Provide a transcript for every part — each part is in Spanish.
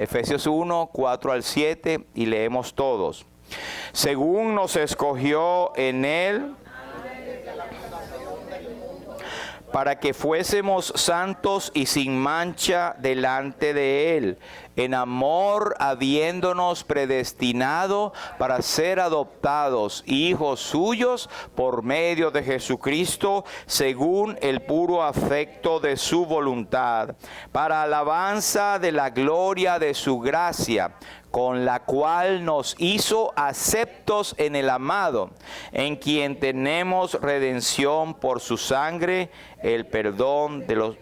Efesios 1, 4 al 7 y leemos todos. Según nos escogió en Él para que fuésemos santos y sin mancha delante de Él, en amor habiéndonos predestinado para ser adoptados hijos suyos por medio de Jesucristo, según el puro afecto de su voluntad, para alabanza de la gloria de su gracia, con la cual nos hizo aceptos en el amado, en quien tenemos redención por su sangre, el perdón de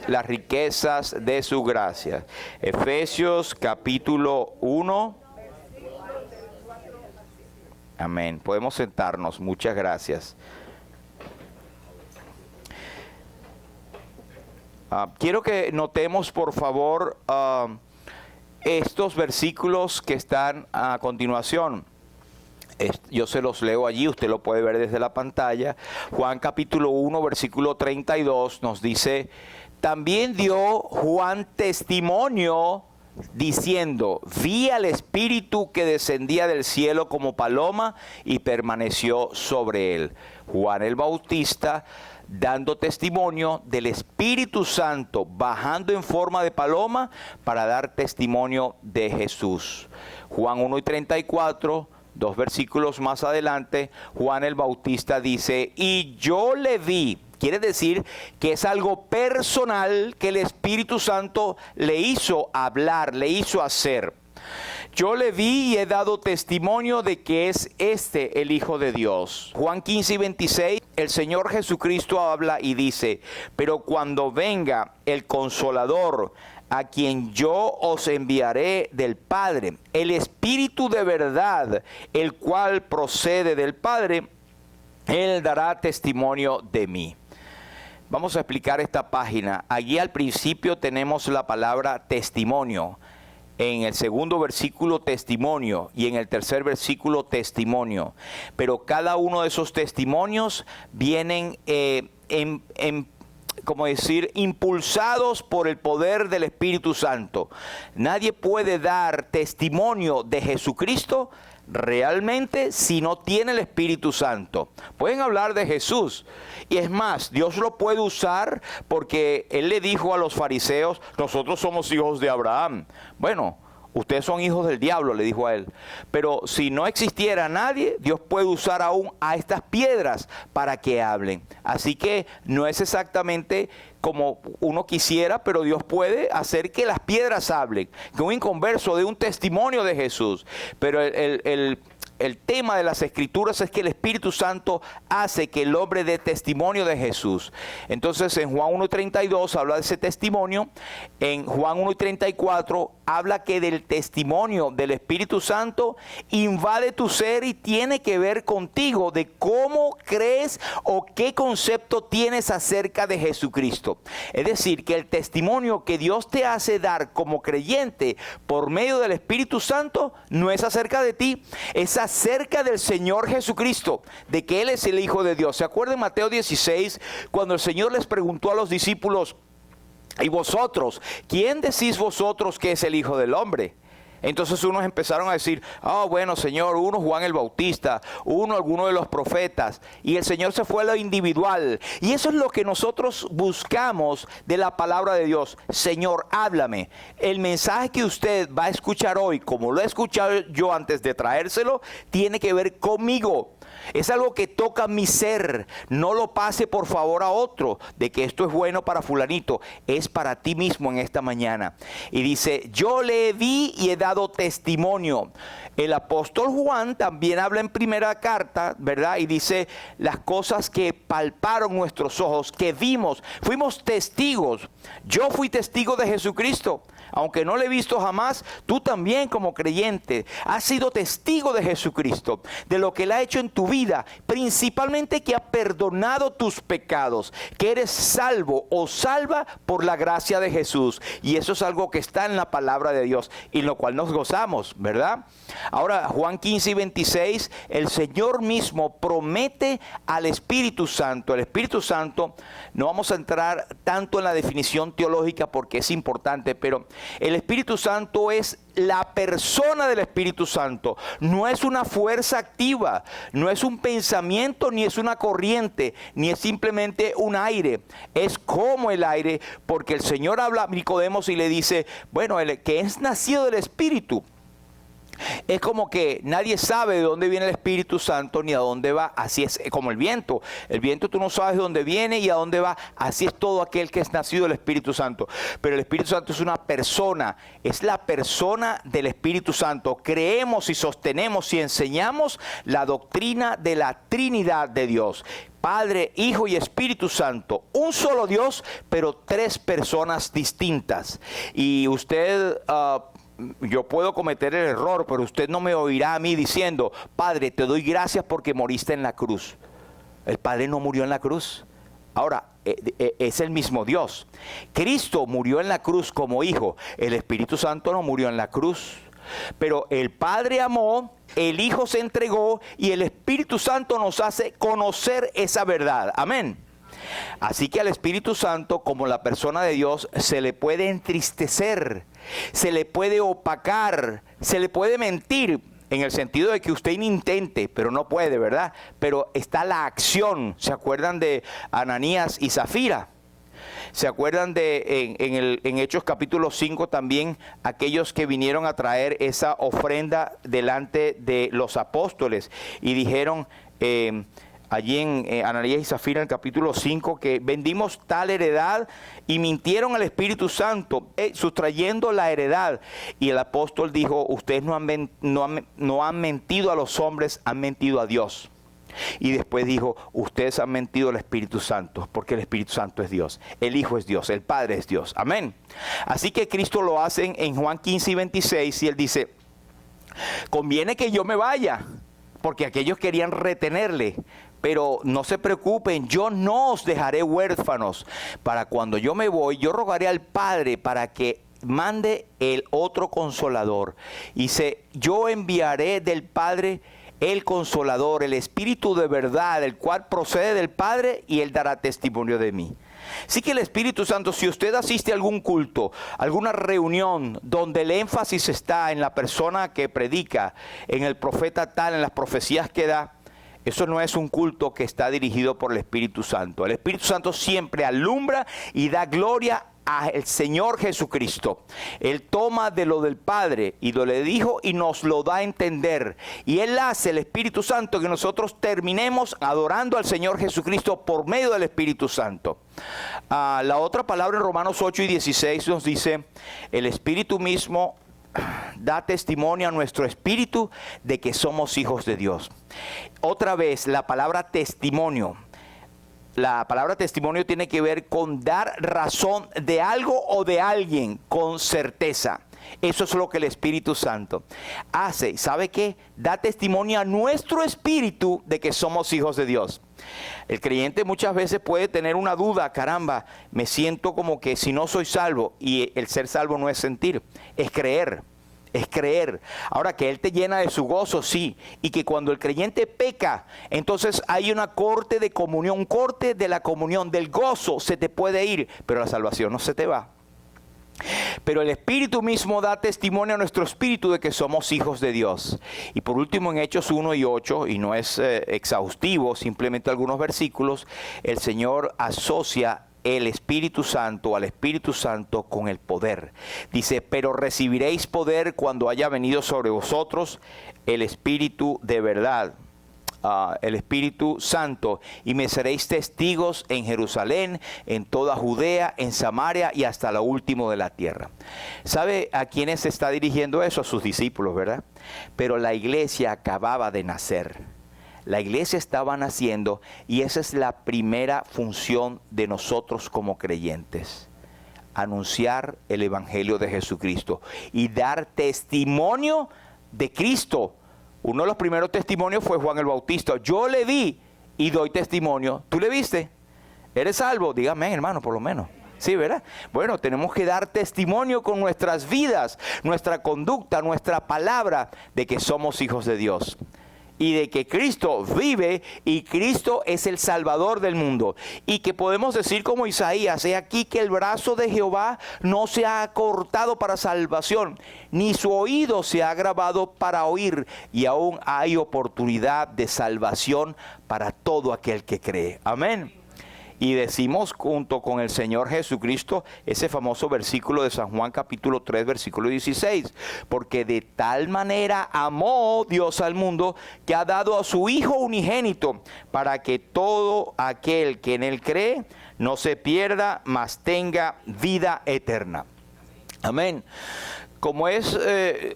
las riquezas de su gracia. Efesios capítulo 1. Amén. Podemos sentarnos. Muchas gracias. Quiero que notemos, por favor, estos versículos que están a continuación. Yo se los leo allí, usted lo puede ver desde la pantalla. Juan capítulo 1, versículo 32 nos dice: también dio Juan testimonio diciendo, vi al Espíritu que descendía del cielo como paloma y permaneció sobre él. Juan el Bautista dando testimonio del Espíritu Santo bajando en forma de paloma para dar testimonio de Jesús. Juan 1 y 34, dos versículos más adelante, Juan el Bautista dice, y yo le vi. Quiere decir que es algo personal que el Espíritu Santo le hizo hablar, le hizo hacer. Yo le vi y he dado testimonio de que es este el Hijo de Dios. Juan 15 y 26, el Señor Jesucristo habla y dice, pero cuando venga el Consolador, a quien yo os enviaré del Padre, el Espíritu de verdad, el cual procede del Padre, Él dará testimonio de mí. Vamos a explicar esta página. Allí al principio tenemos la palabra testimonio. En el segundo versículo testimonio y en el tercer versículo testimonio. Pero cada uno de esos testimonios vienen como decir, impulsados por el poder del Espíritu Santo. Nadie puede dar testimonio de Jesucristo realmente si no tiene el Espíritu Santo. Pueden hablar de Jesús y es más, Dios lo puede usar porque Él le dijo a los fariseos, nosotros somos hijos de Abraham. Bueno, ustedes son hijos del diablo, le dijo a él. Pero si no existiera nadie, Dios puede usar aún a estas piedras para que hablen. Así que no es exactamente como uno quisiera, pero Dios puede hacer que las piedras hablen. Que un inconverso dé un testimonio de Jesús. Pero el tema de las Escrituras es que el Espíritu Santo hace que el hombre dé testimonio de Jesús. Entonces en Juan 1:32 habla de ese testimonio. En Juan 1:34 habla que del testimonio del Espíritu Santo invade tu ser y tiene que ver contigo de cómo crees o qué concepto tienes acerca de Jesucristo. Es decir, que el testimonio que Dios te hace dar como creyente por medio del Espíritu Santo no es acerca de ti, es acerca del Señor Jesucristo, de que Él es el Hijo de Dios. ¿Se acuerdan Mateo 16, cuando el Señor les preguntó a los discípulos, y vosotros, ¿quién decís vosotros que es el Hijo del Hombre? Entonces unos empezaron a decir, bueno Señor, uno Juan el Bautista, uno alguno de los profetas, y el Señor se fue a lo individual, y eso es lo que nosotros buscamos de la palabra de Dios. Señor, háblame, el mensaje que usted va a escuchar hoy, como lo he escuchado yo antes de traérselo, tiene que ver conmigo. Es algo que toca mi ser. No lo pase por favor a otro de que esto es bueno para fulanito. Es para ti mismo en esta mañana. Y dice, yo le vi y he dado testimonio. El apóstol Juan también habla en primera carta, ¿verdad? Y dice las cosas que palparon nuestros ojos, que vimos. Fuimos testigos. Yo fui testigo de Jesucristo. Aunque no le he visto jamás, tú también como creyente has sido testigo de Jesucristo, de lo que Él ha hecho en tu vida, principalmente que ha perdonado tus pecados, que eres salvo o salva por la gracia de Jesús. Y eso es algo que está en la palabra de Dios y en lo cual nos gozamos, ¿verdad? Ahora, Juan 15 y 26, el Señor mismo promete al Espíritu Santo. El Espíritu Santo, no vamos a entrar tanto en la definición teológica porque es importante, pero El Espíritu Santo es la persona del Espíritu Santo. No es una fuerza activa, no es un pensamiento, ni es una corriente, ni es simplemente un aire. Es como el aire, porque el Señor habla a Nicodemo y le dice, bueno, el que es nacido del Espíritu. Es como que nadie sabe de dónde viene el Espíritu Santo ni a dónde va. Así es como el viento. El viento tú no sabes de dónde viene y a dónde va. Así es todo aquel que es nacido del Espíritu Santo. Pero el Espíritu Santo es una persona. Es la persona del Espíritu Santo. Creemos y sostenemos y enseñamos la doctrina de la Trinidad de Dios. Padre, Hijo y Espíritu Santo. Un solo Dios, pero tres personas distintas. Y usted... yo puedo cometer el error, pero usted no me oirá a mí diciendo, Padre, te doy gracias porque moriste en la cruz. El Padre no murió en la cruz. Ahora, es el mismo Dios. Cristo murió en la cruz como Hijo. El Espíritu Santo no murió en la cruz. Pero el Padre amó, el Hijo se entregó y el Espíritu Santo nos hace conocer esa verdad. Amén. Así que al Espíritu Santo, como la persona de Dios, se le puede entristecer, se le puede opacar, se le puede mentir, en el sentido de que usted intente, pero no puede, ¿verdad? Pero está la acción. ¿Se acuerdan de Ananías y Zafira? ¿Se acuerdan de en Hechos capítulo 5 también aquellos que vinieron a traer esa ofrenda delante de los apóstoles y dijeron... allí en Ananías y Zafira, en el capítulo 5, que vendimos tal heredad y mintieron al Espíritu Santo, sustrayendo la heredad. Y el apóstol dijo, ustedes no han mentido a los hombres, han mentido a Dios. Y después dijo, ustedes han mentido al Espíritu Santo, porque el Espíritu Santo es Dios, el Hijo es Dios, el Padre es Dios. Amén. Así que Cristo lo hace en Juan 15 y 26, y Él dice, conviene que yo me vaya, porque aquellos querían retenerle. Pero no se preocupen, yo no os dejaré huérfanos. Para cuando yo me voy, yo rogaré al Padre para que mande el otro Consolador. Y dice, yo enviaré del Padre el Consolador, el Espíritu de verdad, el cual procede del Padre y Él dará testimonio de mí. Así que el Espíritu Santo, si usted asiste a algún culto, alguna reunión donde el énfasis está en la persona que predica, en el profeta tal, en las profecías que da, eso no es un culto que está dirigido por el Espíritu Santo. El Espíritu Santo siempre alumbra y da gloria al Señor Jesucristo. Él toma de lo del Padre y lo le dijo y nos lo da a entender. Y Él hace, el Espíritu Santo, que nosotros terminemos adorando al Señor Jesucristo por medio del Espíritu Santo. La otra palabra en Romanos 8 y 16 nos dice, el Espíritu mismo da testimonio a nuestro espíritu de que somos hijos de Dios. Otra vez, la palabra testimonio. La palabra testimonio tiene que ver con dar razón de algo o de alguien con certeza. Eso es lo que el Espíritu Santo hace. ¿Sabe qué? Da testimonio a nuestro espíritu de que somos hijos de Dios. El creyente muchas veces puede tener una duda, caramba, me siento como que si no soy salvo, y el ser salvo no es sentir, es creer. Es creer. Ahora, que Él te llena de su gozo, sí. Y que cuando el creyente peca, entonces hay una corte de comunión, un corte de la comunión, del gozo, se te puede ir, pero la salvación no se te va. Pero el Espíritu mismo da testimonio a nuestro espíritu de que somos hijos de Dios. Y por último, en Hechos 1 y 8, y no es exhaustivo, simplemente algunos versículos, el Señor asocia el Espíritu Santo, al Espíritu Santo con el poder. Dice, pero recibiréis poder cuando haya venido sobre vosotros el Espíritu de verdad, el Espíritu Santo, y me seréis testigos en Jerusalén, en toda Judea, en Samaria y hasta lo último de la tierra. ¿Sabe a quiénes se está dirigiendo eso? A sus discípulos, ¿verdad? Pero la iglesia acababa de nacer. La iglesia estaba naciendo y esa es la primera función de nosotros como creyentes. Anunciar el Evangelio de Jesucristo y dar testimonio de Cristo. Uno de los primeros testimonios fue Juan el Bautista. Yo le vi y doy testimonio. ¿Tú le viste? ¿Eres salvo? Dígame, hermano, por lo menos. Sí, ¿verdad? Bueno, tenemos que dar testimonio con nuestras vidas, nuestra conducta, nuestra palabra de que somos hijos de Dios. y de que Cristo vive y Cristo es el Salvador del mundo. Y que podemos decir como Isaías: he aquí que el brazo de Jehová no se ha cortado para salvación, ni su oído se ha agravado para oír, y aún hay oportunidad de salvación para todo aquel que cree. Amén. Y decimos junto con el Señor Jesucristo ese famoso versículo de San Juan capítulo 3 versículo 16. Porque de tal manera amó Dios al mundo que ha dado a su Hijo unigénito, para que todo aquel que en él cree no se pierda, mas tenga vida eterna. Amén. Como es,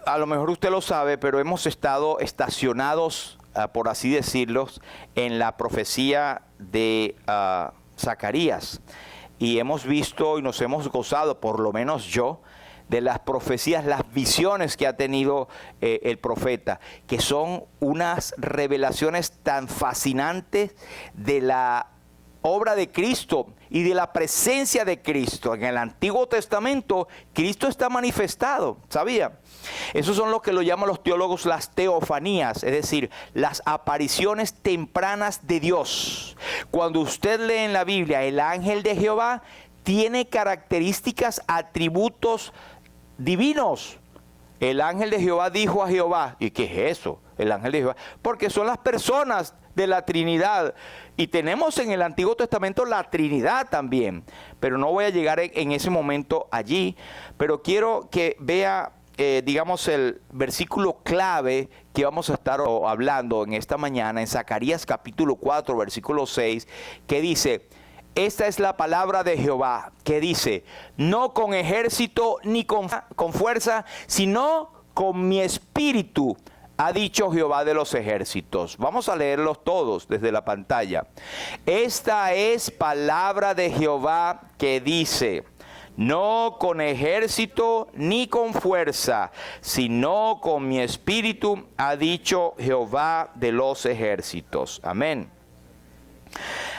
a lo mejor usted lo sabe, pero hemos estado estacionados, por así decirlo, en la profecía de Zacarías, y hemos visto y nos hemos gozado, por lo menos yo, de las profecías, las visiones que ha tenido el profeta, que son unas revelaciones tan fascinantes de la obra de Cristo y de la presencia de Cristo. En el Antiguo Testamento, Cristo está manifestado, ¿sabía? Esos son lo que lo llaman los teólogos las teofanías, es decir, las apariciones tempranas de Dios. Cuando usted lee en la Biblia el ángel de Jehová, tiene características, atributos divinos. El ángel de Jehová dijo a Jehová. ¿Y qué es eso? El ángel de Jehová. Porque son las personas de la Trinidad. Y tenemos en el Antiguo Testamento la Trinidad también. Pero no voy a llegar en ese momento allí. Pero quiero que vea, digamos, el versículo clave que vamos a estar hablando en esta mañana, en Zacarías capítulo 4, versículo 6, que dice: esta es la palabra de Jehová, que dice: no con ejército ni con fuerza, sino con mi espíritu, ha dicho Jehová de los ejércitos. Vamos a leerlos todos desde la pantalla. Esta es palabra de Jehová que dice: no con ejército ni con fuerza, sino con mi espíritu, ha dicho Jehová de los ejércitos. Amén.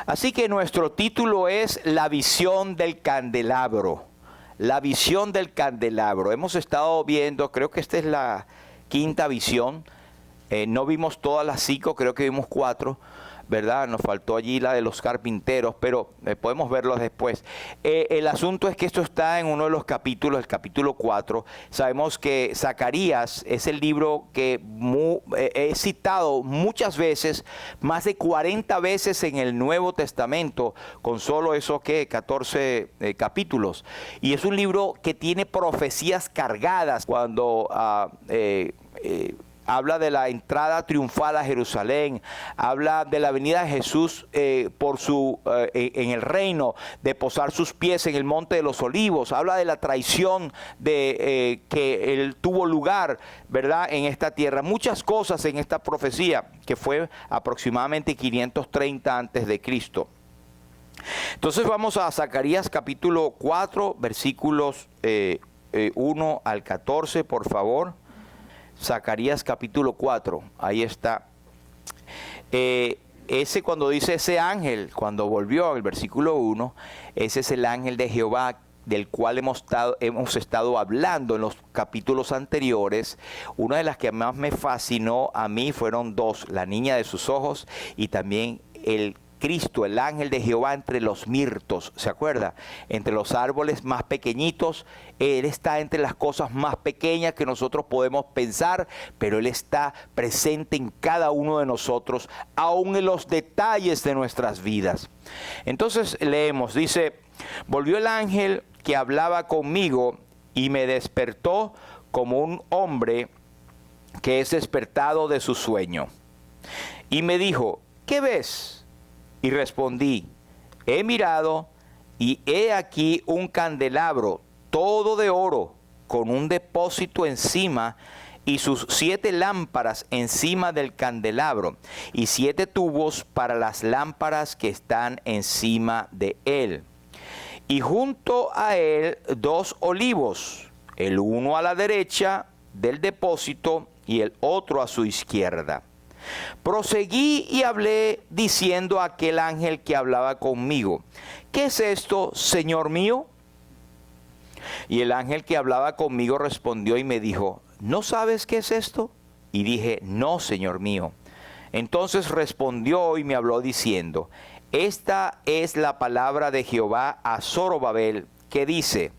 Así que nuestro título es La visión del candelabro. La visión del candelabro. Hemos estado viendo, creo que esta es la quinta visión. No vimos todas las 5, creo que vimos 4, ¿verdad? Nos faltó allí la de los carpinteros, pero podemos verlos después. El asunto es que esto está en uno de los capítulos, el capítulo 4. Sabemos que Zacarías es el libro que he citado muchas veces, más de 40 veces en el Nuevo Testamento, con solo esos 14 capítulos. Y es un libro que tiene profecías cargadas cuando habla de la entrada triunfal a Jerusalén, habla de la venida de Jesús en el reino, de posar sus pies en el monte de los olivos, habla de la traición que él tuvo lugar, ¿verdad?, en esta tierra. Muchas cosas en esta profecía, que fue aproximadamente 530 antes de Cristo. Entonces vamos a Zacarías capítulo 4, versículos 1 al 14, por favor. Zacarías capítulo 4, ahí está. Ese, cuando dice ese ángel, cuando volvió, el versículo 1, ese es el ángel de Jehová, del cual hemos estado hablando en los capítulos anteriores. Una de las que más me fascinó a mí fueron 2, la niña de sus ojos y también el Cristo, el ángel de Jehová entre los mirtos, ¿se acuerda? Entre los árboles más pequeñitos, Él está entre las cosas más pequeñas que nosotros podemos pensar, pero Él está presente en cada uno de nosotros, aún en los detalles de nuestras vidas. Entonces leemos, dice: volvió el ángel que hablaba conmigo y me despertó como un hombre que es despertado de su sueño. Y me dijo: ¿qué ves? Y respondí: he mirado y he aquí un candelabro todo de oro, con un depósito encima y sus 7 lámparas encima del candelabro y 7 tubos para las lámparas que están encima de él. Y junto a él 2 olivos, el uno a la derecha del depósito y el otro a su izquierda. Proseguí y hablé diciendo a aquel ángel que hablaba conmigo: ¿qué es esto, Señor mío? Y el ángel que hablaba conmigo respondió y me dijo: ¿no sabes qué es esto? Y dije: no, Señor mío. Entonces respondió y me habló diciendo, esta es la palabra de Jehová a Zorobabel, que dice,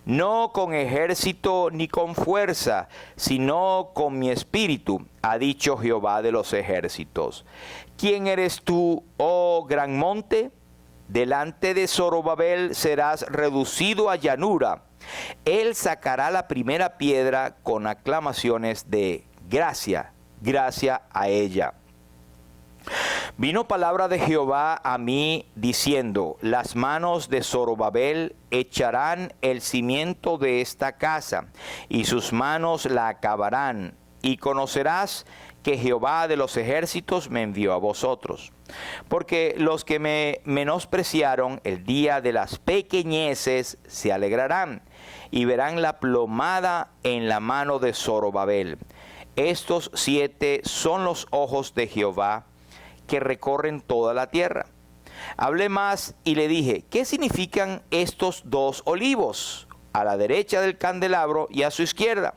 no con ejército ni con fuerza, sino con mi espíritu, ha dicho Jehová de los ejércitos. ¿Quién eres tú, oh gran monte? Delante de Zorobabel serás reducido a llanura. Él sacará la primera piedra con aclamaciones de gracia, gracia a ella. Vino palabra de Jehová a mí diciendo, las manos de Zorobabel echarán el cimiento de esta casa, y sus manos la acabarán, y conocerás que Jehová de los ejércitos me envió a vosotros. Porque los que me menospreciaron el día de las pequeñeces se alegrarán, y verán la plomada en la mano de Zorobabel. Estos 7 son los ojos de Jehová, que recorren toda la tierra. Hablé más y le dije, ¿qué significan estos 2 olivos? A la derecha del candelabro y a su izquierda.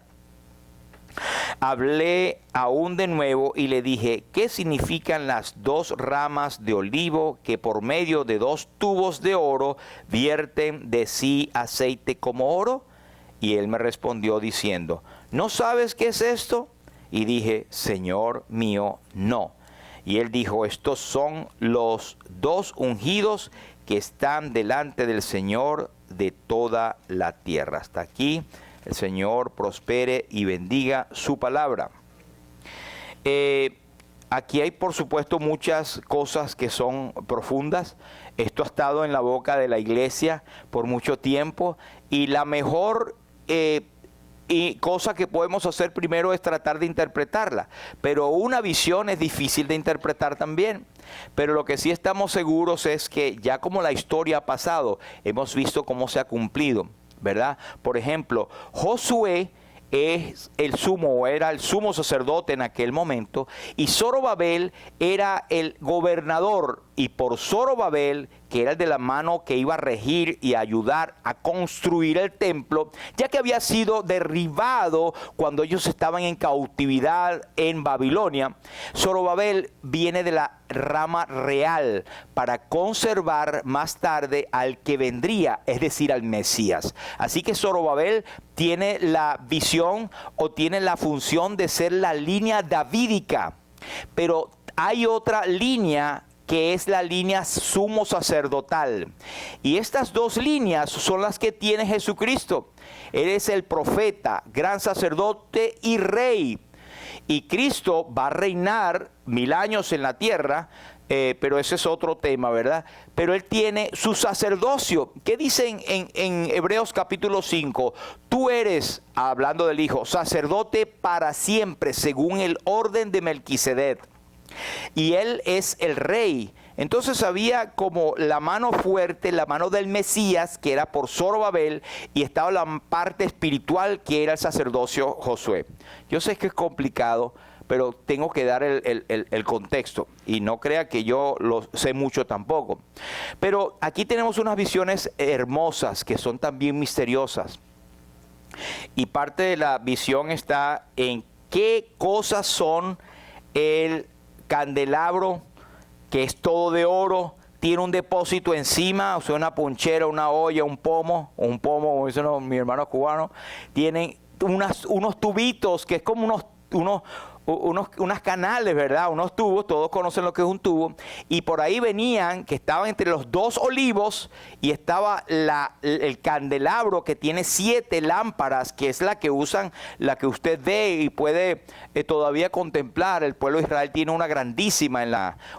Hablé aún de nuevo y le dije, ¿qué significan las 2 ramas de olivo que por medio de 2 tubos de oro vierten de sí aceite como oro? Y él me respondió diciendo, ¿no sabes qué es esto? Y dije, Señor mío, no. Y él dijo, estos son los 2 ungidos que están delante del Señor de toda la tierra. Hasta aquí, el Señor prospere y bendiga su palabra. Aquí hay, por supuesto, muchas cosas que son profundas. Esto ha estado en la boca de la iglesia por mucho tiempo, y la mejor cosa que podemos hacer primero es tratar de interpretarla, pero una visión es difícil de interpretar también. Pero lo que sí estamos seguros es que ya como la historia ha pasado, hemos visto cómo se ha cumplido, ¿verdad? Por ejemplo, Josué es era el sumo sacerdote en aquel momento, y Zorobabel era el gobernador, y por Zorobabel, que era el de la mano que iba a regir y ayudar a construir el templo, ya que había sido derribado cuando ellos estaban en cautividad en Babilonia, Zorobabel viene de la rama real para conservar más tarde al que vendría, es decir, al Mesías. Así que Zorobabel tiene la visión o tiene la función de ser la línea davídica, pero hay otra línea que es la línea sumo sacerdotal. Y estas 2 líneas son las que tiene Jesucristo. Él es el profeta, gran sacerdote y rey. Y Cristo va a reinar 1000 años en la tierra, pero ese es otro tema, ¿verdad? Pero Él tiene su sacerdocio. ¿Qué dicen en Hebreos capítulo 5? Tú eres, hablando del Hijo, sacerdote para siempre, según el orden de Melquisedec. Y Él es el rey. Entonces había como la mano fuerte, la mano del Mesías, que era por Zorobabel, y estaba la parte espiritual, que era el sacerdocio Josué. Yo sé que es complicado, pero tengo que dar el contexto, y no crea que yo lo sé mucho tampoco. Pero aquí tenemos unas visiones hermosas que son también misteriosas, y parte de la visión está en qué cosas son el candelabro, que es todo de oro, tiene un depósito encima, o sea, una ponchera, una olla, un pomo, como dicen mis hermanos cubanos, tienen unos tubitos, que es como unas canales, ¿verdad? Unos tubos, todos conocen lo que es un tubo, y por ahí venían, que estaban entre los 2 olivos, y estaba el candelabro que tiene 7 lámparas, que es la que usan, la que usted ve y puede todavía contemplar. El pueblo de Israel tiene una grandísima en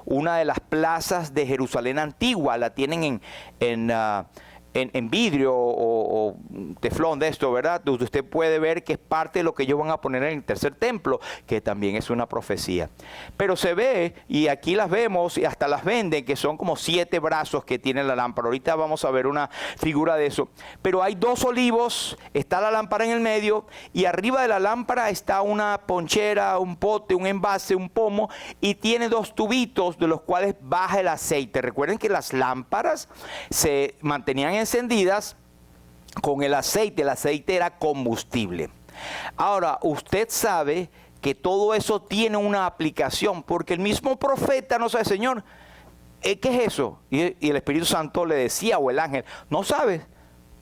una de las plazas de Jerusalén antigua, la tienen en vidrio o teflón de esto, ¿verdad? Usted puede ver que es parte de lo que ellos van a poner en el tercer templo, que también es una profecía. Pero se ve, y aquí las vemos, y hasta las venden, que son como 7 brazos que tiene la lámpara. Ahorita vamos a ver una figura de eso. Pero hay 2 olivos, está la lámpara en el medio, y arriba de la lámpara está una ponchera, un pote, un envase, un pomo, y tiene 2 tubitos de los cuales baja el aceite. Recuerden que las lámparas se mantenían encendidas con el aceite era combustible. Ahora, usted sabe que todo eso tiene una aplicación, porque el mismo profeta no sabe, Señor, ¿qué es eso? Y el Espíritu Santo le decía, o el ángel, ¿no sabes?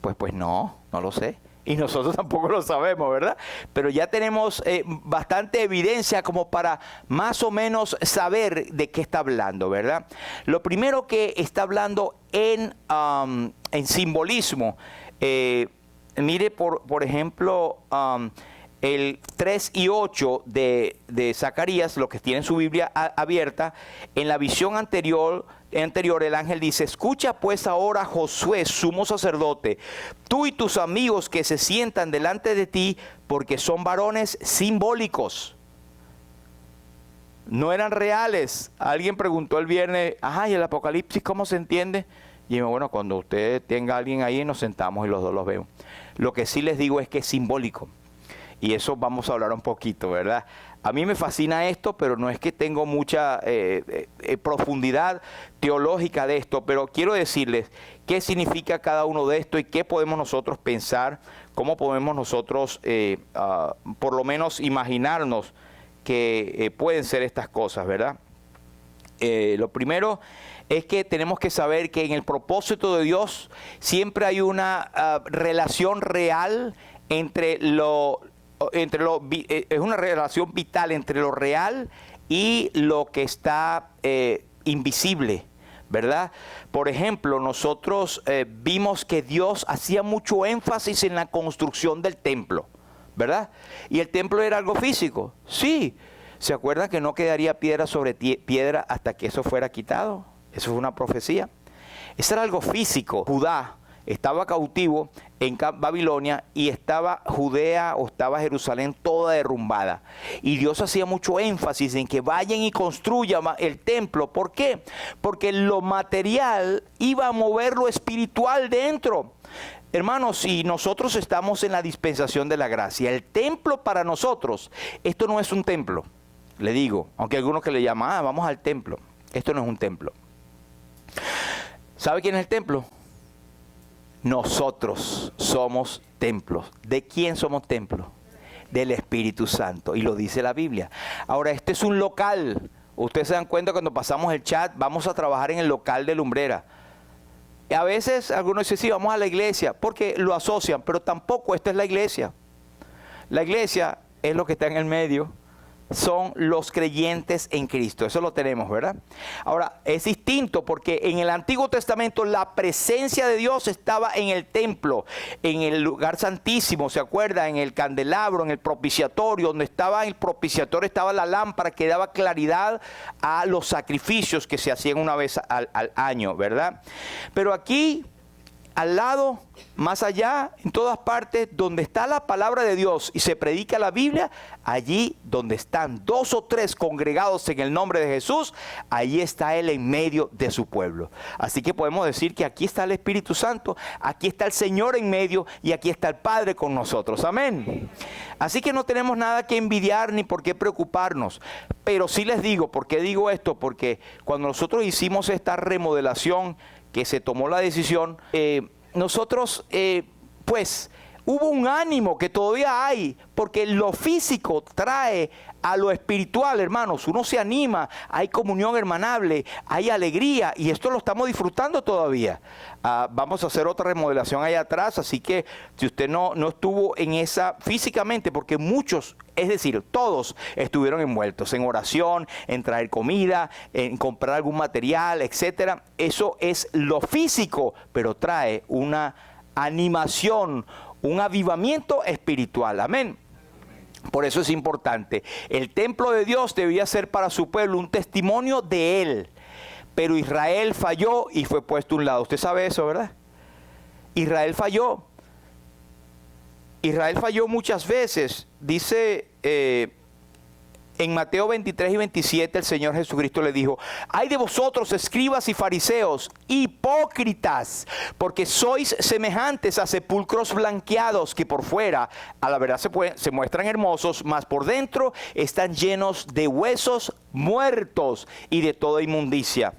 Pues no lo sé. Y nosotros tampoco lo sabemos, ¿verdad? Pero ya tenemos bastante evidencia como para más o menos saber de qué está hablando, ¿verdad? Lo primero que está hablando en simbolismo, mire por ejemplo el 3 y 8 de Zacarías, lo que tiene su Biblia abierta, en la visión anterior el ángel dice, escucha pues ahora Josué, sumo sacerdote, tú y tus amigos que se sientan delante de ti, porque son varones simbólicos. No eran reales. Alguien preguntó el viernes, ¿y el Apocalipsis cómo se entiende? Y yo, bueno, cuando usted tenga a alguien ahí, nos sentamos y los dos los vemos. Lo que sí les digo es que es simbólico. Y eso vamos a hablar un poquito, ¿verdad? A mí me fascina esto, pero no es que tengo mucha profundidad teológica de esto, pero quiero decirles qué significa cada uno de esto y qué podemos nosotros pensar, cómo podemos nosotros por lo menos imaginarnos que pueden ser estas cosas, ¿verdad? Lo primero es que tenemos que saber que en el propósito de Dios siempre hay una relación real es una relación vital entre lo real y lo que está invisible, ¿verdad? Por ejemplo, nosotros vimos que Dios hacía mucho énfasis en la construcción del templo, ¿verdad? Y el templo era algo físico, sí. ¿Se acuerdan que no quedaría piedra sobre piedra hasta que eso fuera quitado? Eso fue una profecía. Eso era algo físico. Judá estaba cautivo en Babilonia y estaba Judea o estaba Jerusalén toda derrumbada. Y Dios hacía mucho énfasis en que vayan y construyan el templo. ¿Por qué? Porque lo material iba a mover lo espiritual dentro. Hermanos, si nosotros estamos en la dispensación de la gracia, el templo para nosotros, esto no es un templo, le digo, aunque hay algunos que le llaman, vamos al templo. Esto no es un templo. ¿Sabe quién es el templo? Nosotros somos templos. ¿De quién somos templos? Del Espíritu Santo. Y lo dice la Biblia. Ahora, este es un local. Ustedes se dan cuenta cuando pasamos el chat, vamos a trabajar en el local de Lumbrera. A veces algunos dicen, sí, vamos a la iglesia, porque lo asocian, pero tampoco esta es la iglesia. La iglesia es lo que está en el medio. Son los creyentes en Cristo. Eso lo tenemos, ¿verdad? Ahora, es distinto porque en el Antiguo Testamento la presencia de Dios estaba en el templo, en el lugar santísimo, ¿se acuerda? En el candelabro, en el propiciatorio, donde estaba el propiciatorio, estaba la lámpara que daba claridad a los sacrificios que se hacían una vez al año, ¿verdad? Pero aquí, al lado, más allá, en todas partes, donde está la palabra de Dios y se predica la Biblia, allí donde están 2 o 3 congregados en el nombre de Jesús, allí está Él en medio de su pueblo. Así que podemos decir que aquí está el Espíritu Santo, aquí está el Señor en medio y aquí está el Padre con nosotros. Amén. Así que no tenemos nada que envidiar ni por qué preocuparnos. Pero sí les digo, ¿por qué digo esto? Porque cuando nosotros hicimos esta remodelación, que se tomó la decisión, nosotros pues hubo un ánimo que todavía hay, porque lo físico trae a lo espiritual, hermanos. Uno se anima, hay comunión hermanable, hay alegría, y esto lo estamos disfrutando todavía. Vamos a hacer otra remodelación allá atrás, así que si usted no estuvo en esa físicamente, porque muchos, es decir, todos estuvieron envueltos en oración, en traer comida, en comprar algún material, etcétera. Eso es lo físico, pero trae una animación, un avivamiento espiritual. Amén. Por eso es importante. El templo de Dios debía ser para su pueblo un testimonio de Él. Pero Israel falló y fue puesto a un lado. Usted sabe eso, ¿verdad? Israel falló. Israel falló muchas veces. Dice en Mateo 23 y 27 el Señor Jesucristo le dijo: ay de vosotros, escribas y fariseos, hipócritas, porque sois semejantes a sepulcros blanqueados, que por fuera a la verdad se muestran hermosos, mas por dentro están llenos de huesos muertos y de toda inmundicia.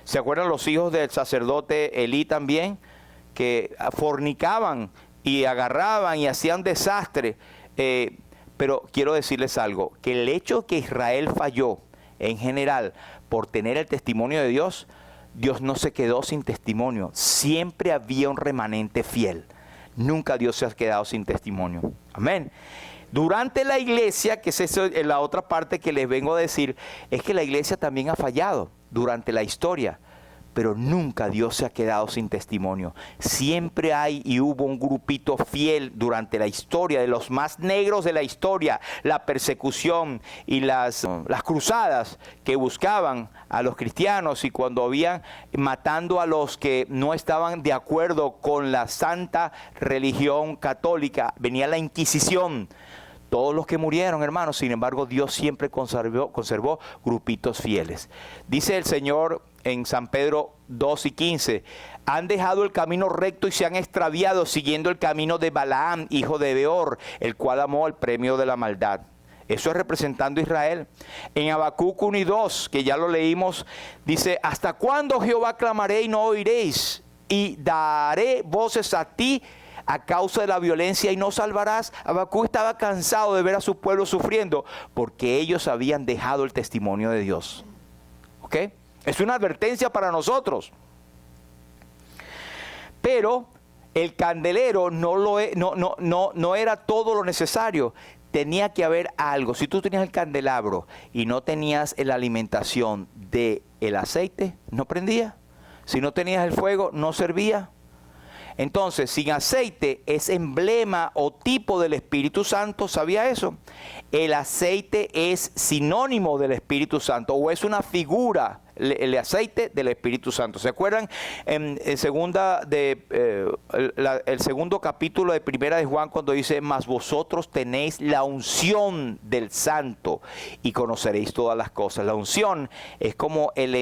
¿Se acuerdan los hijos del sacerdote Elí también? Que fornicaban y agarraban y hacían desastre. Pero quiero decirles algo, que el hecho que Israel falló en general por tener el testimonio de Dios, Dios no se quedó sin testimonio. Siempre había un remanente fiel. Nunca Dios se ha quedado sin testimonio. Amén. Durante la iglesia, que es eso, la otra parte que les vengo a decir, es que la iglesia también ha fallado durante la historia, pero nunca Dios se ha quedado sin testimonio. Siempre hay y hubo un grupito fiel durante la historia, de los más negros de la historia, la persecución y las cruzadas que buscaban a los cristianos, y cuando habían matando a los que no estaban de acuerdo con la santa religión católica, venía la Inquisición. Todos los que murieron, hermanos, sin embargo, Dios siempre conservó grupitos fieles. Dice el Señor en San Pedro 2:15, han dejado el camino recto y se han extraviado siguiendo el camino de Balaam, hijo de Beor, el cual amó el premio de la maldad. Eso es representando a Israel. En Habacuc 1:2, que ya lo leímos, dice, ¿hasta cuándo, Jehová, clamaré y no oiréis? Y daré voces a ti a causa de la violencia y no salvarás. Habacuc estaba cansado de ver a su pueblo sufriendo porque ellos habían dejado el testimonio de Dios. ¿Ok? Es una advertencia para nosotros. Pero el candelero no era todo lo necesario. Tenía que haber algo. Si tú tenías el candelabro y no tenías la alimentación del aceite, no prendía. Si no tenías el fuego, no servía. Entonces, sin aceite es emblema o tipo del Espíritu Santo. ¿Sabía eso? El aceite es sinónimo del Espíritu Santo, o es una figura, el aceite del Espíritu Santo. ¿Se acuerdan? El segundo capítulo de Primera de Juan, cuando dice, mas vosotros tenéis la unción del Santo y conoceréis todas las cosas. La unción es como el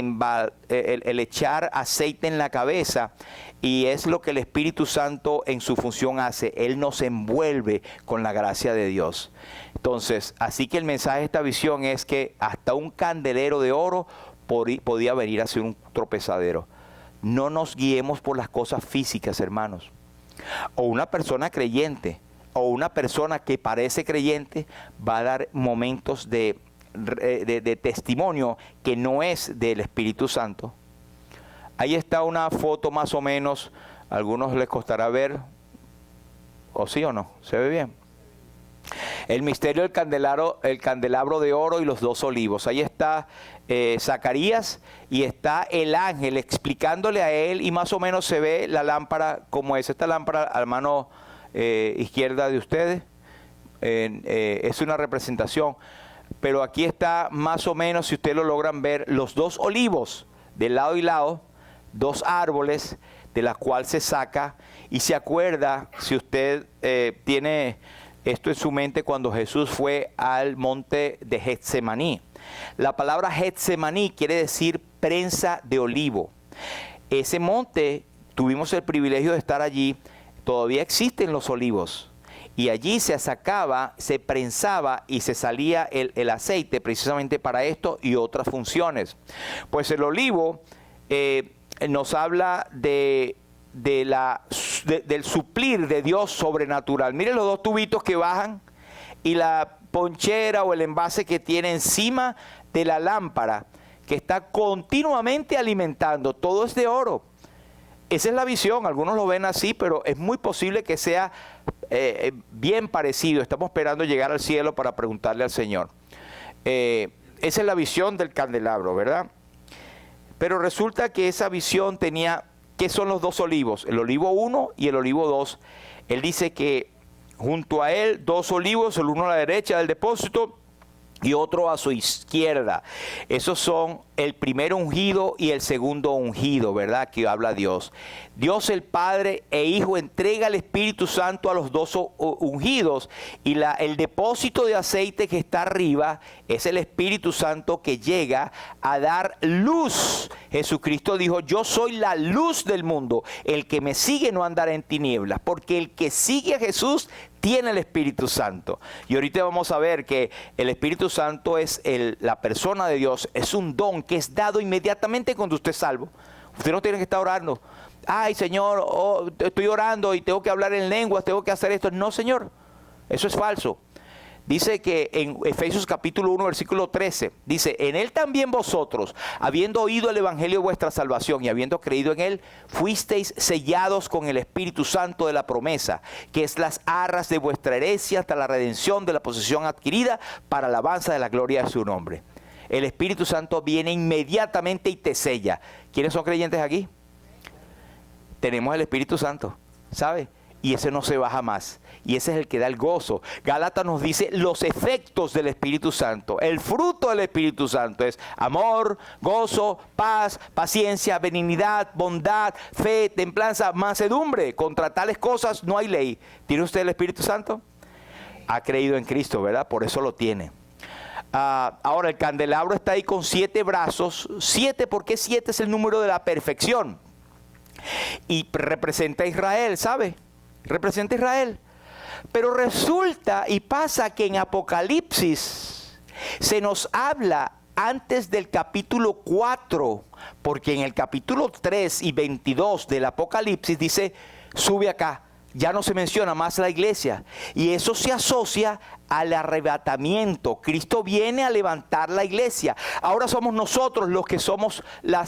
echar aceite en la cabeza, y es lo que el Espíritu Santo en su función hace. Él nos envuelve con la gracia de Dios. Entonces, así que el mensaje de esta visión es que hasta un candelero de oro podía venir a ser un tropezadero. No nos guiemos por las cosas físicas, hermanos. O una persona creyente, o una persona que parece creyente, va a dar momentos de testimonio que no es del Espíritu Santo. Ahí está una foto más o menos, a algunos les costará ver, o sí o no, ¿se ve bien? El misterio del candelabro de oro y los dos olivos. Ahí está Zacarías y está el ángel explicándole a él, y más o menos se ve la lámpara como es. Esta lámpara a la mano izquierda de ustedes es una representación, pero aquí está más o menos, si ustedes lo logran ver, los dos olivos de lado y lado, dos árboles de la cual se saca, y se acuerda, si usted tiene esto en su mente, cuando Jesús fue al monte de Getsemaní. La palabra Getsemaní quiere decir prensa de olivo. Ese monte, tuvimos el privilegio de estar allí, todavía existen los olivos, y allí se sacaba, se prensaba y se salía el aceite precisamente para esto y otras funciones. Pues el olivo nos habla del suplir de Dios sobrenatural. Miren los dos tubitos que bajan y la ponchera o el envase que tiene encima de la lámpara, que está continuamente alimentando. Todo es de oro. Esa es la visión. Algunos lo ven así, pero es muy posible que sea bien parecido. Estamos esperando llegar al cielo para preguntarle al Señor. Esa es la visión del candelabro, ¿verdad? Pero resulta que esa visión tenía, ¿qué son los dos olivos? El olivo 1 y el olivo 2. Él dice que junto a él dos olivos, el uno a la derecha del depósito y otro a su izquierda. Esos son el primero ungido y el segundo ungido, ¿verdad? Que habla Dios. Dios el Padre e Hijo entrega el Espíritu Santo a los dos ungidos, y el depósito de aceite que está arriba es el Espíritu Santo que llega a dar luz. Jesucristo dijo, yo soy la luz del mundo, el que me sigue no andará en tinieblas, porque el que sigue a Jesús tiene el Espíritu Santo. Y ahorita vamos a ver que el Espíritu Santo es la persona de Dios, es un don que es dado inmediatamente cuando usted es salvo. Usted no tiene que estar orando. Ay, Señor, estoy orando y tengo que hablar en lenguas, tengo que hacer esto. No, Señor, eso es falso. Dice que en Efesios capítulo 1, versículo 13, dice, en él también vosotros, habiendo oído el evangelio de vuestra salvación y habiendo creído en él, fuisteis sellados con el Espíritu Santo de la promesa, que es las arras de vuestra herencia hasta la redención de la posesión adquirida para alabanza de la gloria de su nombre. El Espíritu Santo viene inmediatamente y te sella. ¿Quiénes son creyentes aquí? Tenemos el Espíritu Santo, ¿sabe? Y ese no se va jamás. Y ese es el que da el gozo. Gálatas nos dice los efectos del Espíritu Santo. El fruto del Espíritu Santo es amor, gozo, paz, paciencia, benignidad, bondad, fe, templanza, mansedumbre. Contra tales cosas no hay ley. ¿Tiene usted el Espíritu Santo? Ha creído en Cristo, ¿verdad? Por eso lo tiene. Ahora el candelabro está ahí con 7 brazos. 7, ¿por qué 7 es el número de la perfección? Y representa a Israel, ¿sabe? Representa a Israel. Pero resulta y pasa que en Apocalipsis se nos habla antes del capítulo 4, porque en el capítulo 3 y 22 del Apocalipsis dice, sube acá. Ya no se menciona más la iglesia. Y eso se asocia al arrebatamiento. Cristo viene a levantar la iglesia. Ahora somos nosotros los que somos la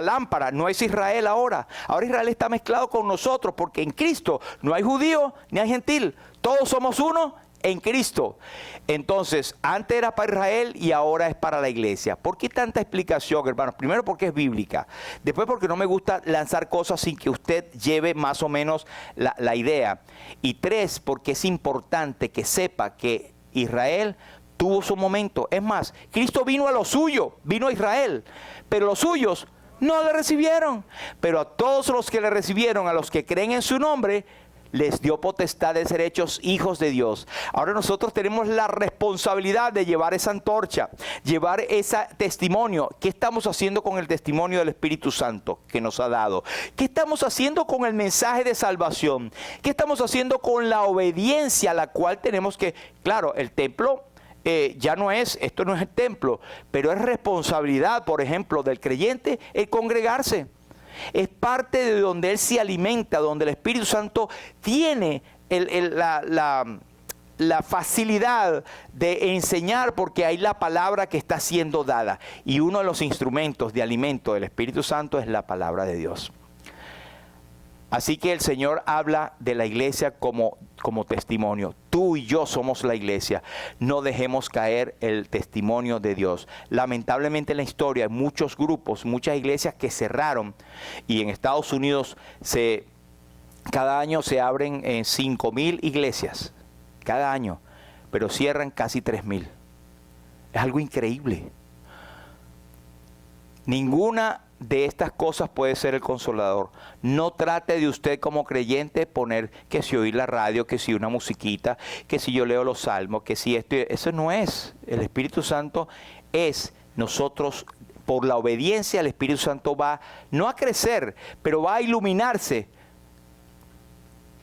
lámpara. No es Israel ahora. Ahora Israel está mezclado con nosotros porque en Cristo no hay judío ni hay gentil. Todos somos uno en Cristo. Entonces, antes era para Israel y ahora es para la iglesia. ¿Por qué tanta explicación, hermanos? Primero porque es bíblica. Después porque no me gusta lanzar cosas sin que usted lleve más o menos la idea. Y 3, porque es importante que sepa que Israel tuvo su momento. Es más, Cristo vino a lo suyo, vino a Israel, pero los suyos no le recibieron. Pero a todos los que le recibieron, a los que creen en su nombre, les dio potestad de ser hechos hijos de Dios. Ahora nosotros tenemos la responsabilidad de llevar esa antorcha, llevar ese testimonio. ¿Qué estamos haciendo con el testimonio del Espíritu Santo que nos ha dado? ¿Qué estamos haciendo con el mensaje de salvación? ¿Qué estamos haciendo con la obediencia a la cual tenemos que, claro, el templo ya no es, esto no es el templo, pero es responsabilidad, por ejemplo, del creyente el congregarse. Es parte de donde Él se alimenta, donde el Espíritu Santo tiene la facilidad de enseñar, porque hay la palabra que está siendo dada. Y uno de los instrumentos de alimento del Espíritu Santo es la palabra de Dios. Así que el Señor habla de la iglesia como testimonio. Tú y yo somos la iglesia. No dejemos caer el testimonio de Dios. Lamentablemente en la historia hay muchos grupos, muchas iglesias que cerraron. Y en Estados Unidos cada año se abren 5,000 iglesias. Cada año. Pero cierran casi 3,000. Es algo increíble. Ninguna de estas cosas puede ser el consolador. No trate de usted como creyente poner que si oír la radio, que si una musiquita, que si yo leo los salmos, que si esto. Eso no es. El Espíritu Santo es nosotros. Por la obediencia, el Espíritu Santo va no a crecer, pero va a iluminarse.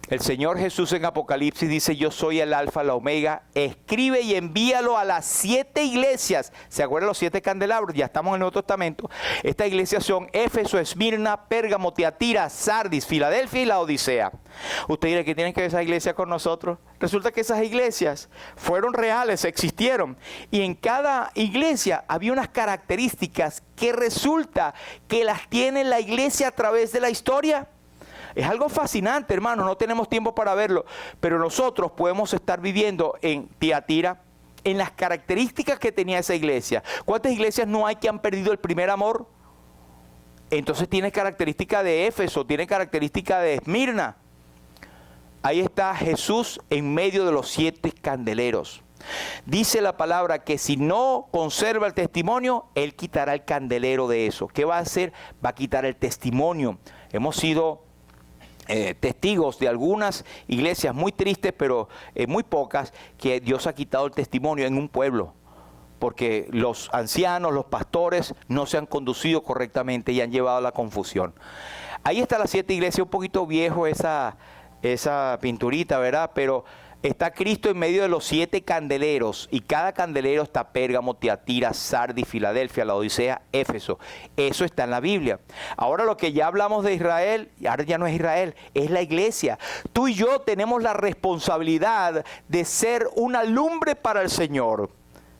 El Señor Jesús en Apocalipsis dice, yo soy el alfa, la omega, escribe y envíalo a las 7 iglesias. ¿Se acuerdan los 7 candelabros? Ya estamos en el Nuevo Testamento. Estas iglesias son Éfeso, Esmirna, Pérgamo, Tiatira, Sardis, Filadelfia y la Odisea. Usted dirá, ¿qué tienen que ver esas iglesias con nosotros? Resulta que esas iglesias fueron reales, existieron. Y en cada iglesia había unas características que resulta que las tiene la iglesia a través de la historia. Es algo fascinante, hermano, no tenemos tiempo para verlo, pero nosotros podemos estar viviendo en Tiatira, en las características que tenía esa iglesia. ¿Cuántas iglesias no hay que han perdido el primer amor? Entonces tiene característica de Éfeso, tiene característica de Esmirna. Ahí está Jesús en medio de los 7 candeleros. Dice la palabra que si no conserva el testimonio, Él quitará el candelero de eso. ¿Qué va a hacer? Va a quitar el testimonio. Hemos sido testigos de algunas iglesias muy tristes, pero muy pocas, que Dios ha quitado el testimonio en un pueblo, porque los ancianos, los pastores no se han conducido correctamente y han llevado a la confusión. Ahí está las 7 iglesias, un poquito viejo esa pinturita, ¿verdad? Pero está Cristo en medio de los 7 candeleros, y cada candelero está Pérgamo, Tiatira, Sardis, Filadelfia, Laodicea, Éfeso. Eso está en la Biblia. Ahora lo que ya hablamos de Israel, ahora ya no es Israel, es la iglesia. Tú y yo tenemos la responsabilidad de ser una lumbre para el Señor.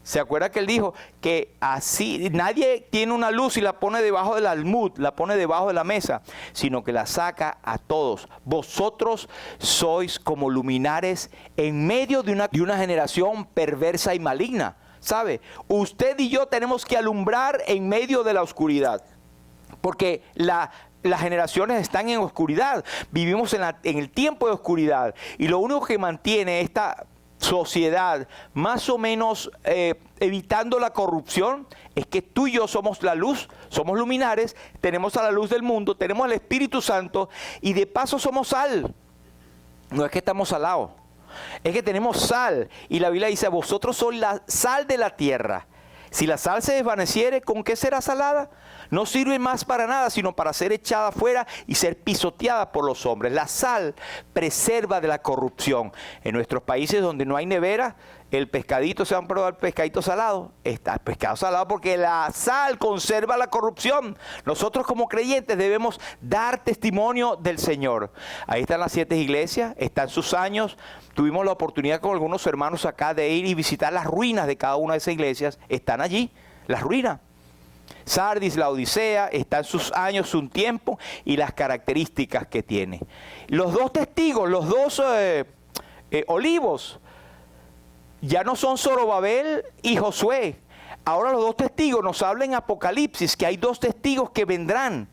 ¿Se acuerda que él dijo que así nadie tiene una luz y la pone debajo del almud, la pone debajo de la mesa, sino que la saca a todos? Vosotros sois como luminares en medio de una generación perversa y maligna. ¿Sabe? Usted y yo tenemos que alumbrar en medio de la oscuridad, porque las generaciones están en oscuridad. Vivimos en el tiempo de oscuridad, y lo único que mantiene esta sociedad más o menos evitando la corrupción es que tú y yo somos la luz, somos luminares, tenemos a la luz del mundo, tenemos al Espíritu Santo, y de paso somos sal. No es que estamos salados, es que tenemos sal, y la Biblia dice: vosotros sois la sal de la tierra. Si la sal se desvaneciere, ¿con qué será salada? No sirve más para nada, sino para ser echada afuera y ser pisoteada por los hombres. La sal preserva de la corrupción. En nuestros países donde no hay nevera, el pescadito, se han probado el pescadito salado. Está el pescado salado porque la sal conserva la corrupción. Nosotros como creyentes debemos dar testimonio del Señor. Ahí están las 7 iglesias, están sus años. Tuvimos la oportunidad con algunos hermanos acá de ir y visitar las ruinas de cada una de esas iglesias. Están allí, las ruinas. Sardis, Laodicea, está en sus años, un tiempo y las características que tiene. Los 2 testigos, los 2 olivos, ya no son Zorobabel y Josué. Ahora los 2 testigos nos hablan en Apocalipsis que hay 2 testigos que vendrán.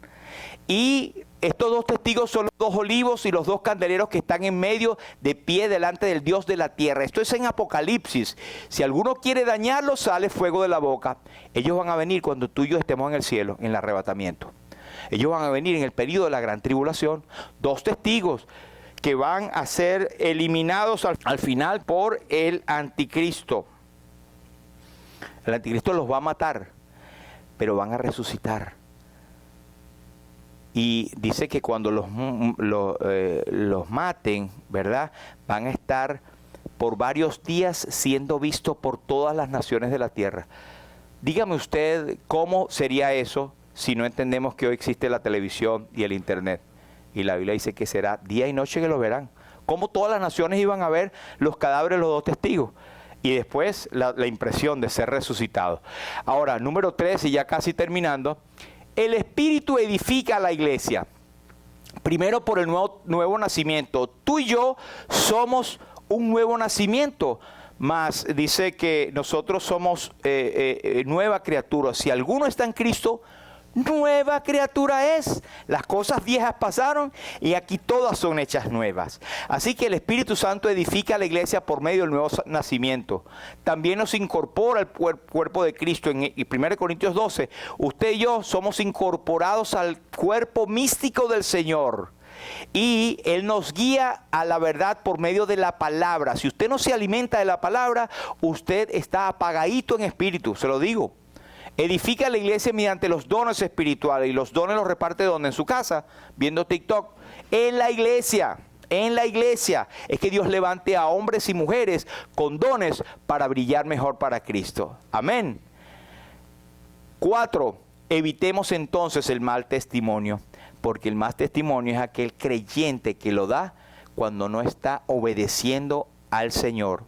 Y estos 2 testigos son los 2 olivos y los 2 candeleros que están en medio de pie delante del Dios de la tierra. Esto es en Apocalipsis. Si alguno quiere dañarlo, sale fuego de la boca. Ellos van a venir cuando tú y yo estemos en el cielo, en el arrebatamiento. Ellos van a venir en el periodo de la gran tribulación. 2 testigos que van a ser eliminados al final por el anticristo. El anticristo los va a matar, pero van a resucitar. Y dice que cuando los maten, ¿verdad?, van a estar por varios días siendo vistos por todas las naciones de la tierra. Dígame usted cómo sería eso si no entendemos que hoy existe la televisión y el internet. Y la Biblia dice que será día y noche que lo verán. Cómo todas las naciones iban a ver los cadáveres de los 2 testigos. Y después la impresión de ser resucitados. Ahora, número 3, y ya casi terminando. El Espíritu edifica a la iglesia. Primero por el nuevo nacimiento. Tú y yo somos un nuevo nacimiento. Mas dice que nosotros somos nueva criatura. Si alguno está en Cristo, nueva criatura es. Las cosas viejas pasaron y aquí todas son hechas nuevas. Así que el Espíritu Santo edifica a la iglesia por medio del nuevo nacimiento. También nos incorpora al cuerpo de Cristo. En 1 Corintios 12, usted y yo somos incorporados al cuerpo místico del Señor. Y Él nos guía a la verdad por medio de la palabra. Si usted no se alimenta de la palabra, usted está apagadito en espíritu, se lo digo. Edifica la iglesia mediante los dones espirituales, y los dones los reparte ¿dónde? En su casa, viendo TikTok. En la iglesia es que Dios levante a hombres y mujeres con dones para brillar mejor para Cristo. Amén. 4, evitemos entonces el mal testimonio, porque el mal testimonio es aquel creyente que lo da cuando no está obedeciendo al Señor.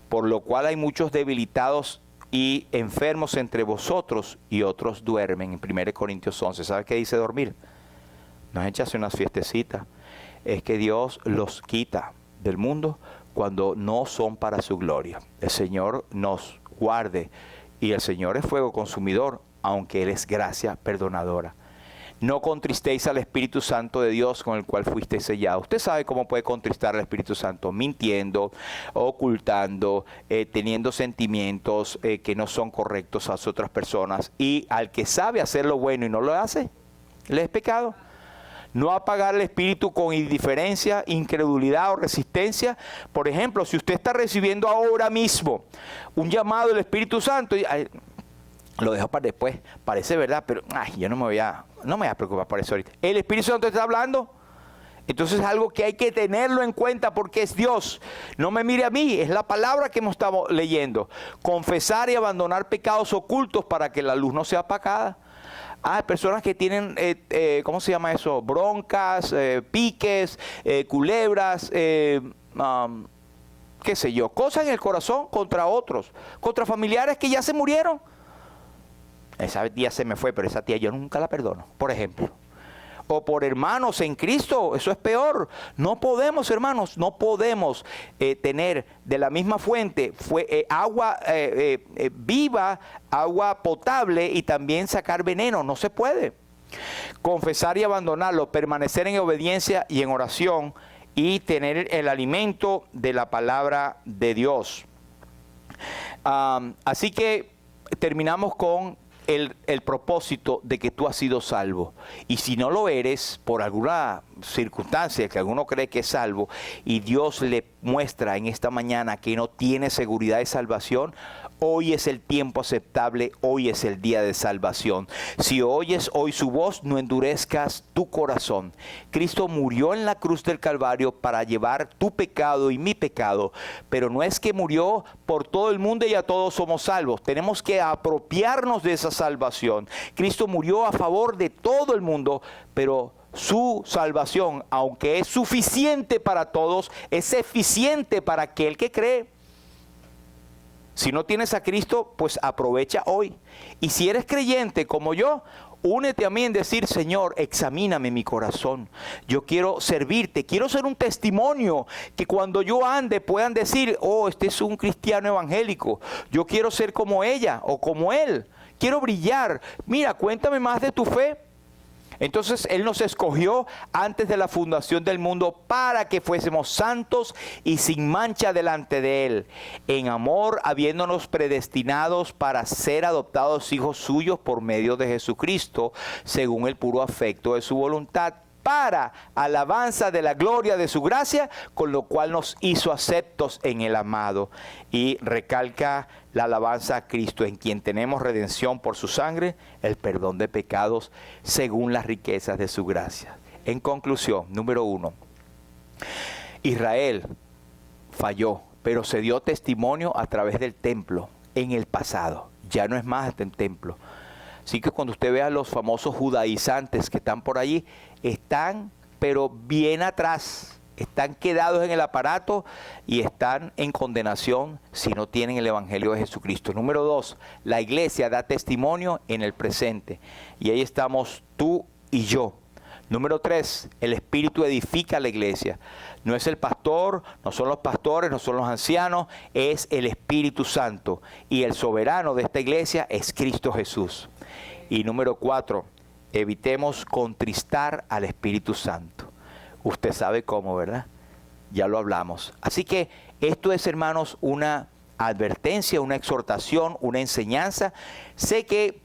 Por lo cual hay muchos debilitados y enfermos entre vosotros, y otros duermen. En 1 Corintios 11, ¿sabe qué dice dormir? No es echarse unas fiestecitas, es que Dios los quita del mundo cuando no son para su gloria. El Señor nos guarde, y el Señor es fuego consumidor, aunque Él es gracia perdonadora. No contristéis al Espíritu Santo de Dios, con el cual fuisteis sellados. Usted sabe cómo puede contristar al Espíritu Santo: mintiendo, ocultando, teniendo sentimientos que no son correctos hacia otras personas. Y al que sabe hacer lo bueno y no lo hace, le es pecado. No apagar el Espíritu con indiferencia, incredulidad o resistencia. Por ejemplo, si usted está recibiendo ahora mismo un llamado del Espíritu Santo, lo dejo para después, parece verdad, pero yo no me voy a preocupar por eso ahorita. El Espíritu Santo está hablando Entonces es algo que hay que tenerlo en cuenta porque es Dios. No me mire a mí, es la palabra que hemos estado leyendo. Confesar y abandonar pecados ocultos para que la luz no sea apagada. Hay personas que tienen, ¿cómo se llama eso? Broncas, piques, culebras, qué sé yo, cosas en el corazón contra otros, contra familiares que ya se murieron. Esa tía se me fue, pero esa tía yo nunca la perdono, por ejemplo. O por hermanos en Cristo, eso es peor. No podemos, hermanos, no podemos tener de la misma fuente agua viva, agua potable y también sacar veneno. No se puede. Confesar y abandonarlo, permanecer en obediencia y en oración y tener el alimento de la palabra de Dios. Así que terminamos con el propósito de que tú has sido salvo. Y si no lo eres, por alguna circunstancia que alguno cree que es salvo, y Dios le muestra en esta mañana que no tiene seguridad de salvación, hoy es el tiempo aceptable, hoy es el día de salvación. Si oyes hoy su voz, no endurezcas tu corazón. Cristo murió en la cruz del Calvario para llevar tu pecado y mi pecado, pero no es que murió por todo el mundo y a todos somos salvos. Tenemos que apropiarnos de esa salvación. Cristo murió a favor de todo el mundo, pero su salvación, aunque es suficiente para todos, es eficiente para aquel que cree. Si no tienes a Cristo, pues aprovecha hoy. Y si eres creyente como yo, únete a mí en decir: Señor, examíname mi corazón. Yo quiero servirte, quiero ser un testimonio que cuando yo ande puedan decir: oh, este es un cristiano evangélico. Yo quiero ser como ella o como él. Quiero brillar. Mira, cuéntame más de tu fe. Entonces Él nos escogió antes de la fundación del mundo para que fuésemos santos y sin mancha delante de Él, en amor, habiéndonos predestinados para ser adoptados hijos suyos por medio de Jesucristo, según el puro afecto de su voluntad, para alabanza de la gloria de su gracia, con lo cual nos hizo aceptos en el amado. Y recalca la alabanza a Cristo, en quien tenemos redención por su sangre, el perdón de pecados, según las riquezas de su gracia. En conclusión, número 1, Israel falló, pero se dio testimonio a través del templo en el pasado. Ya no es más el templo. Así que cuando usted vea los famosos judaizantes que están por allí, están pero bien atrás, están quedados en el aparato y están en condenación si no tienen el Evangelio de Jesucristo. Número 2, la iglesia da testimonio en el presente y ahí estamos tú y yo. Número 3, el Espíritu edifica la iglesia. No es el pastor, no son los pastores, no son los ancianos, es el Espíritu Santo. Y el soberano de esta iglesia es Cristo Jesús. Y número 4, evitemos contristar al Espíritu Santo. Usted sabe cómo, ¿verdad? Ya lo hablamos. Así que esto es, hermanos, una advertencia, una exhortación, una enseñanza. Sé que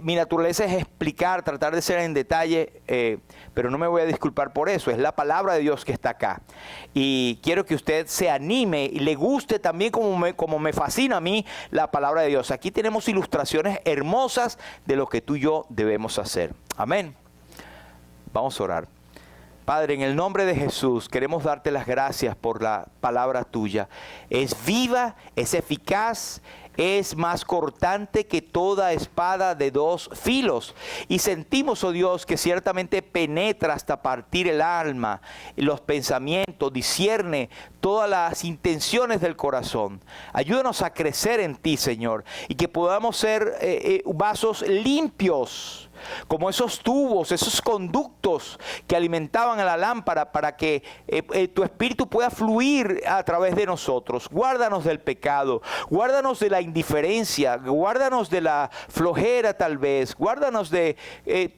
mi naturaleza es explicar, tratar de ser en detalle, pero no me voy a disculpar por eso. Es la palabra de Dios que está acá. Y quiero que usted se anime y le guste también como me fascina a mí la palabra de Dios. Aquí tenemos ilustraciones hermosas de lo que tú y yo debemos hacer. Amén. Vamos a orar. Padre, en el nombre de Jesús, queremos darte las gracias por la palabra tuya. Es viva, es eficaz, es más cortante que toda espada de dos filos. Y sentimos, oh Dios, que ciertamente penetra hasta partir el alma, los pensamientos, discierne todas las intenciones del corazón. Ayúdanos a crecer en ti, Señor, y que podamos ser vasos limpios, como esos tubos, esos conductos que alimentaban a la lámpara para que tu Espíritu pueda fluir a través de nosotros. Guárdanos del pecado, guárdanos de la indiferencia, guárdanos de la flojera tal vez, guárdanos de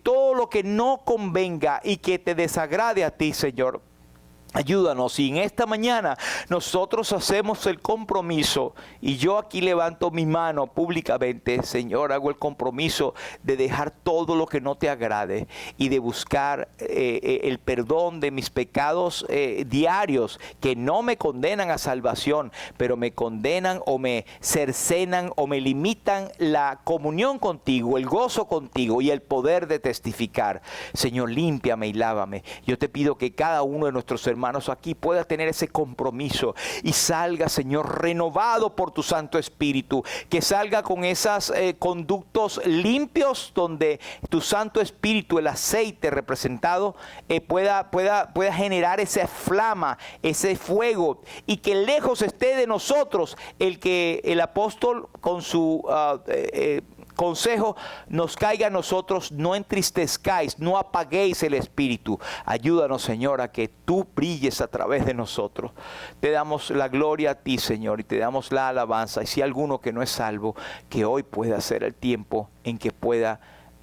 todo lo que no convenga y que te desagrade a ti, Señor. Ayúdanos, y en esta mañana nosotros hacemos el compromiso, y yo aquí levanto mi mano públicamente, Señor, hago el compromiso de dejar todo lo que no te agrade y de buscar el perdón de mis pecados diarios, que no me condenan a salvación, pero me condenan o me cercenan o me limitan la comunión contigo, el gozo contigo y el poder de testificar. Señor, límpiame y lávame. Yo te pido que cada uno de nuestros hermanos aquí pueda tener ese compromiso y salga, Señor, renovado por tu Santo Espíritu, que salga con esos conductos limpios donde tu Santo Espíritu, el aceite representado, pueda generar esa flama, ese fuego, y que lejos esté de nosotros el apóstol con su consejo nos caiga a nosotros: no entristezcáis, no apaguéis el espíritu. Ayúdanos, Señor, a que tú brilles a través de nosotros. Te damos la gloria a ti, Señor, y te damos la alabanza. Y si hay alguno que no es salvo, que hoy pueda ser el tiempo en que pueda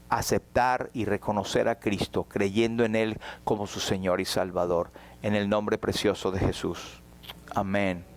aceptar y reconocer a Cristo, creyendo en Él como su Señor y Salvador. En el nombre precioso de Jesús. Amén.